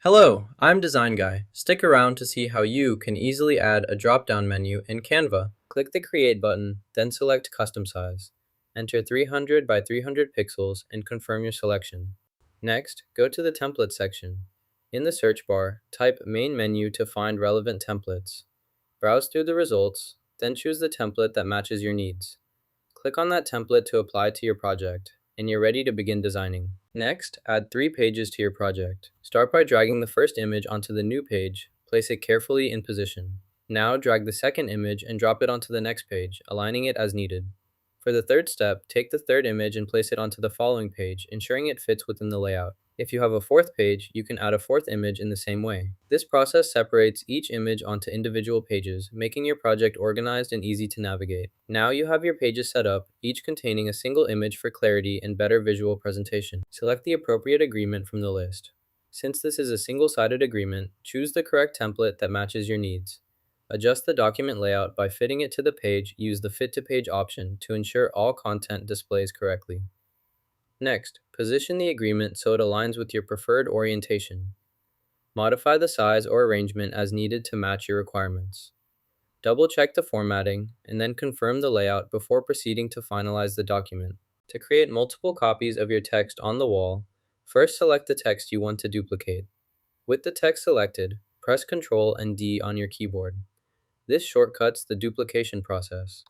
Hello, I'm Design Guy. Stick around to see how you can easily add a drop-down menu in Canva. Click the Create button, then select Custom Size. Enter 300 by 300 pixels and confirm your selection. Next, go to the Template section. In the search bar, type Main Menu to find relevant templates. Browse through the results, then choose the template that matches your needs. Click on that template to apply to your project, and you're ready to begin designing. Next, add 3 pages to your project. Start by dragging the first image onto the new page. Place it carefully in position. Now drag the second image and drop it onto the next page, aligning it as needed. For the third step, take the third image and place it onto the following page, ensuring it fits within the layout. If you have a fourth page, you can add a fourth image in the same way. This process separates each image onto individual pages, making your project organized and easy to navigate. Now you have your pages set up, each containing a single image for clarity and better visual presentation. Select the appropriate agreement from the list. Since this is a single-sided agreement, choose the correct template that matches your needs. Adjust the document layout by fitting it to the page. Use the Fit to Page option to ensure all content displays correctly. Next, position the agreement so it aligns with your preferred orientation. Modify the size or arrangement as needed to match your requirements. Double-check the formatting, and then confirm the layout before proceeding to finalize the document. To create multiple copies of your text on the wall, first select the text you want to duplicate. With the text selected, press Ctrl and D on your keyboard. This shortcuts the duplication process.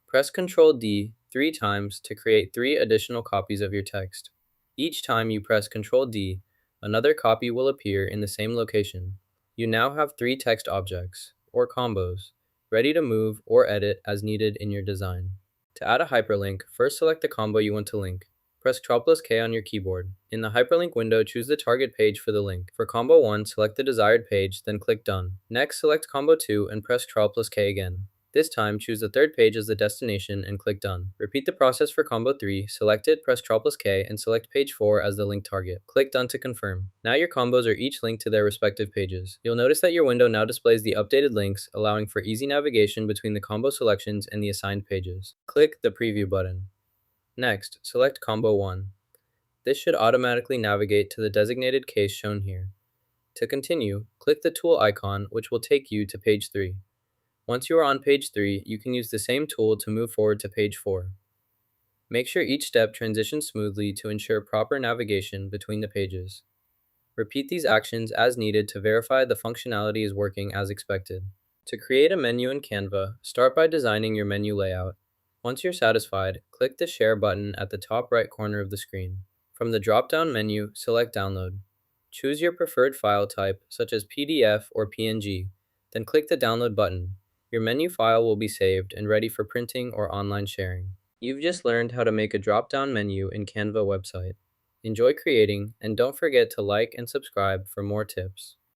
Press Ctrl D 3 times to create 3 additional copies of your text. Each time you press Ctrl D, another copy will appear in the same location. You now have 3 text objects, or combos, ready to move or edit as needed in your design. To add a hyperlink, first select the combo you want to link. Press Ctrl+K on your keyboard. In the hyperlink window, choose the target page for the link. For combo 1, select the desired page, then click Done. Next, select combo 2 and press Ctrl+K again. This time, choose the third page as the destination and click Done. Repeat the process for combo 3, select it, press Ctrl+K, and select page 4 as the link target. Click Done to confirm. Now your combos are each linked to their respective pages. You'll notice that your window now displays the updated links, allowing for easy navigation between the combo selections and the assigned pages. Click the Preview button. Next, select Combo 1. This should automatically navigate to the designated case shown here. To continue, click the tool icon, which will take you to page 3. Once you are on page 3, you can use the same tool to move forward to page 4. Make sure each step transitions smoothly to ensure proper navigation between the pages. Repeat these actions as needed to verify the functionality is working as expected. To create a menu in Canva, start by designing your menu layout. Once you're satisfied, click the Share button at the top right corner of the screen. From the drop-down menu, select Download. Choose your preferred file type, such as PDF or PNG, then click the Download button. Your menu file will be saved and ready for printing or online sharing. You've just learned how to make a drop-down menu in Canva website. Enjoy creating, and don't forget to like and subscribe for more tips.